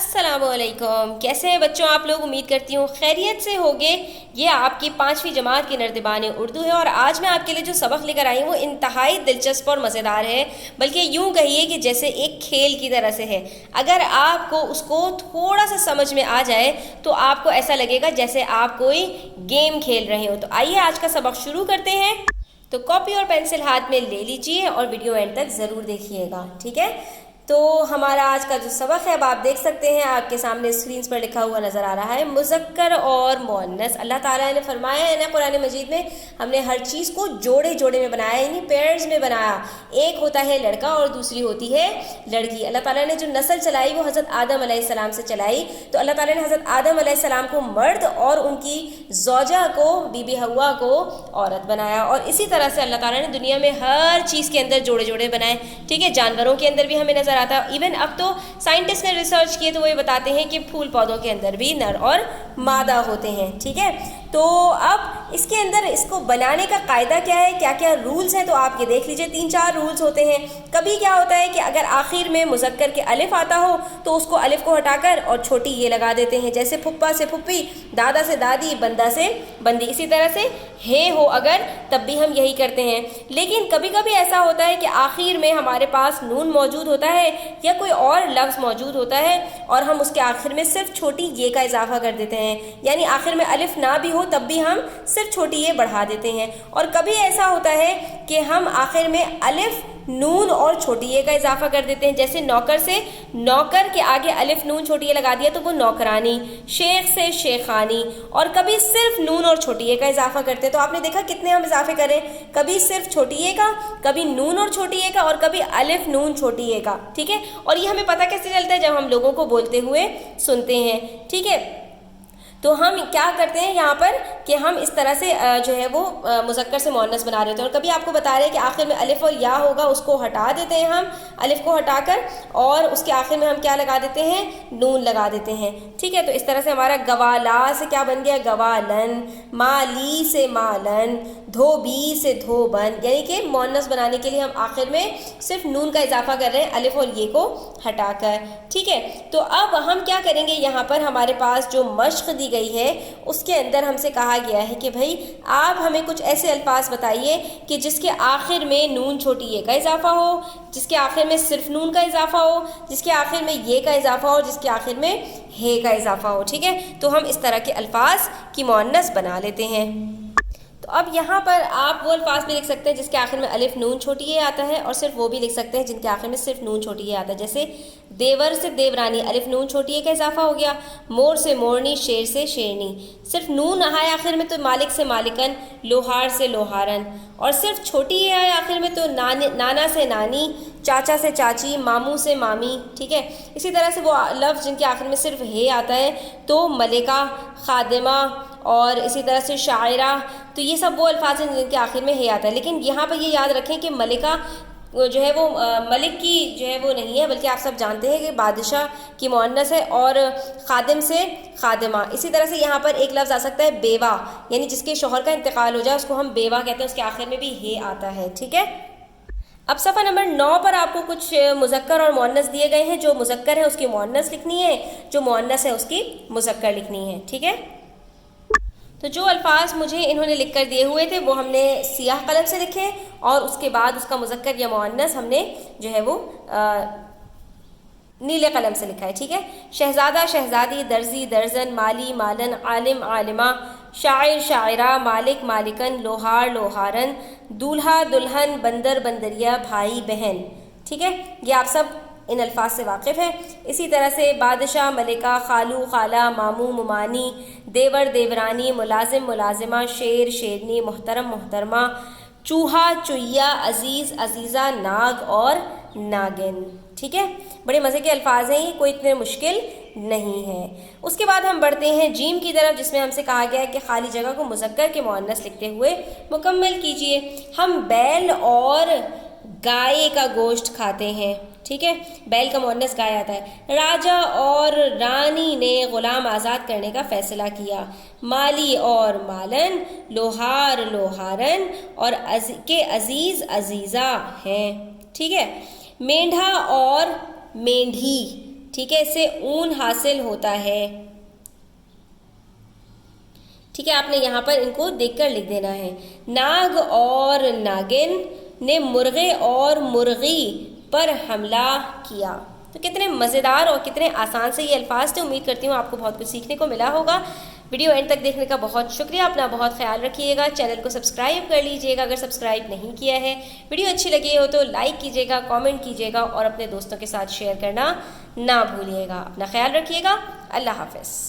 अस्सलाम वालेकुम। कैसे हैं बच्चों आप लोग? उम्मीद करती हूँ खैरियत से होंगे। ये आपकी 5वीं जमात की नर्दिबान उर्दू है और आज मैं आपके लिए जो सबक लेकर आई हूँ वो इंतहाई दिलचस्प और मज़ेदार है, बल्कि यूँ कहिए कि जैसे एक खेल की तरह से है। अगर आपको उसको थोड़ा सा समझ में आ जाए तो आपको ऐसा लगेगा जैसे आप कोई गेम खेल रहे हो। तो आइए आज का सबक शुरू करते हैं। तो कॉपी और पेंसिल हाथ में ले लीजिए और वीडियो एंड तक ज़रूर देखिएगा, ठीक है। तो हमारा आज का जो सबक है अब आप देख सकते हैं, आपके सामने स्क्रीन पर लिखा हुआ नज़र आ रहा है मुज़क्कर और मुअन्नस। अल्लाह ताला ने फरमाया है ना कुरान मजीद में, हमने हर चीज़ को जोड़े जोड़े में बनाया, यानी पेयर्स में बनाया। एक होता है लड़का और दूसरी होती है लड़की। अल्लाह ताला ने जो नस्ल चलाई वो हज़रत आदम अलैहिस्सलाम से चलाई। तो अल्लाह ताला ने हज़रत आदम अलैहिस्सलाम को मर्द और उनकी ज़ौजा को, बीबी हवा को औरत बनाया। और इसी तरह से अल्लाह ताला ने दुनिया में हर चीज़ के अंदर जोड़े जोड़े बनाए, ठीक है। जानवरों के अंदर भी हमें नज़र आता है। इवन अब तो साइंटिस्ट ने रिसर्च किए तो वो ये बताते हैं कि फूल पौधों के अंदर भी नर और मादा होते हैं, ठीक है। तो अब इसके अंदर इसको बनाने का कायदा क्या है, क्या क्या रूल्स हैं, तो आप ये देख लीजिए। 3-4 रूल्स होते हैं। कभी क्या होता है कि अगर आखिर में मुज़क्कर के अलिफ आता हो तो उसको अलिफ को हटाकर और छोटी ये लगा देते हैं, जैसे फुप्पा से फुप्पी, दादा से दादी, बंदा से बंदी। इसी तरह से हे हो अगर, तब भी हम यही करते हैं। लेकिन कभी कभी ऐसा होता है कि आखिर में हमारे पास नून मौजूद होता है या कोई और लफ्ज़ मौजूद होता है और हम उसके आखिर में सिर्फ छोटी ये का इजाफा कर देते हैं, यानी आखिर में अलिफ ना भी हो तब भी हम सिर्फ छोटी ये बढ़ा देते हैं। और कभी ऐसा होता है कि हम आखिर में अलिफ, नून और छोटी ये का इजाफा कर देते हैं, जैसे नौकर से नौकर के आगे अलिफ नून छोटी ये लगा दिया तो वो नौकरानी, शेख से शेखानी। और कभी सिर्फ नून और छोटी ये का इजाफा करते हैं। तो आपने देखा कितने हम इजाफे करें, कभी सिर्फ छोटी ये का, कभी नून और छोटी ये का, और कभी अलिफ नून छोटी ये का, ठीक है। और ये हमें पता कैसे चलता है, जब हम लोगों को बोलते हुए सुनते हैं, ठीक है। तो हम क्या करते हैं यहाँ पर कि हम इस तरह से जो है वो मुज़क्कर से मुअन्नस बना रहे होते हैं। और कभी आपको बता रहे हैं कि आखिर में अलिफ और या होगा, उसको हटा देते हैं हम, अलिफ को हटाकर, और उसके आखिर में हम क्या लगा देते हैं, नून लगा देते हैं, ठीक है। तो इस तरह से हमारा गवाला से क्या बन गया, गवालन, माली से मालन, धोबी से धोबन, यानी कि मुअन्नस बनाने के लिए हम आखिर में सिर्फ नून का इजाफा कर रहे हैं अलिफ और ये को हटाकर, ठीक है। तो अब हम क्या करेंगे, यहाँ पर हमारे पास जो मश्क दी गई है उसके अंदर हमसे कहा गया है कि भाई आप हमें कुछ ऐसे अल्फाज बताइए कि जिसके आखिर में नून छोटी ये का इजाफा हो, जिसके आखिर में सिर्फ नून का इजाफा हो, जिसके आखिर में ये का इजाफा हो, जिसके आखिर में हे का इजाफा हो, ठीक है। तो हम इस तरह के अल्फाज की मुअन्नस बना लेते हैं। तो अब यहाँ पर आप वो अल्फाज भी लिख सकते हैं जिसके आखिर में अलिफ नून छोटी ये आता है, और सिर्फ वो भी लिख सकते हैं जिनके आखिर में सिर्फ नून छोटी ये आता है, जैसे देवर से देवरानी, अलिफ नून छोटी ये का इजाफा हो गया। मोर से मोरनी, शेर से शेरनी, सिर्फ नून आया आखिर में तो मालिक से मालिकन, लोहार से लोहारन। और सिर्फ छोटी ये आया आखिर में तो नाना से नानी, चाचा से चाची, मामू से मामी, ठीक है। इसी तरह से वो लफ्ज़ जिनके आखिर में सिर्फ हे आता है तो मलिका, खादिमा, और इसी तरह से शायरा। तो ये सब वो अल्फाज हैं जिनके आखिर में हे आता है। लेकिन यहाँ पर ये याद रखें कि मलिका जो है वो मलिक की जो है वो नहीं है, बल्कि आप सब जानते हैं कि बादशाह की मुअन्नस है। और खादिम से खादिमा। इसी तरह से यहाँ पर एक लफ्ज़ आ सकता है बेवा, यानी जिसके शौहर का इंतकाल हो जाए उसको हम बेवा कहते हैं, उसके आखिर में भी हे आता है, ठीक है। अब सफ़ा नंबर 9 पर आपको कुछ मुज़क्कर और मुअन्नस दिए गए हैं। जो मुज़क्कर है उसकी मुअन्नस लिखनी है, जो मुअन्नस है उसकी मुज़क्कर लिखनी है, ठीक है। तो जो अल्फाज मुझे इन्होंने लिख कर दिए हुए थे वो हमने सियाह कलम से लिखे, और उसके बाद उसका मुज़क्कर या मुअन्नस हमने जो है वो नीले कलम से लिखा है, ठीक है। शहज़ादा शहज़ादी, दर्जी दर्जन, माली मालन, आलिम आलिमा, शायर शायरा, मालिक मालिकन, लोहार लोहारन, दूल्हा दुल्हन, बंदर बंदरिया, भाई बहन, ठीक है। ये आप सब इन अल्फाज से वाकिफ़ है। इसी तरह से बादशाह मलिका, खालू खाला, मामू मुमानी, देवर देवरानी, मुलाजिम मुलाजिमा, शेर शेरनी, मोहतरम मोहतरमा, चूहा चुईया, अजीज़ अजीज़ा, नाग और नागिन, ठीक है। बड़े मज़े के अल्फाज हैं ये, कोई इतने मुश्किल नहीं है। उसके बाद हम बढ़ते हैं जीम की तरफ, जिसमें हमसे कहा गया है कि खाली जगह को मुज़क्कर के मुअन्नस लिखते हुए मुकम्मल कीजिए। हम बैल और गाय का गोश्त खाते हैं, ठीक है। बैल का मुअन्नस गाय आता है। राजा और रानी ने ग़ुलाम आज़ाद करने का फ़ैसला किया। माली और मालन, लोहार लोहारन, और अजीज़ अजीज़ा हैं, ठीक है। मेंढा और मेंढी, ٹھیک ہے، اس سے اون حاصل ہوتا ہے. ٹھیک ہے، آپ نے یہاں پر ان کو دیکھ کر لکھ دینا ہے. ناگ اور ناگن نے مرغے اور مرغی پر حملہ کیا. تو کتنے مزیدار اور کتنے آسان سے یہ الفاظ تھے. امید کرتی ہوں آپ کو بہت کچھ سیکھنے کو ملا ہوگا. ویڈیو اینڈ تک دیکھنے کا بہت شکریہ. اپنا بہت خیال رکھیے گا. چینل کو سبسکرائب کر لیجئے گا اگر سبسکرائب نہیں کیا ہے. ویڈیو اچھی لگی ہو تو لائک کیجئے گا، کامنٹ کیجئے گا اور اپنے دوستوں کے ساتھ شیئر کرنا نہ بھولیے گا. اپنا خیال رکھیے گا. اللہ حافظ.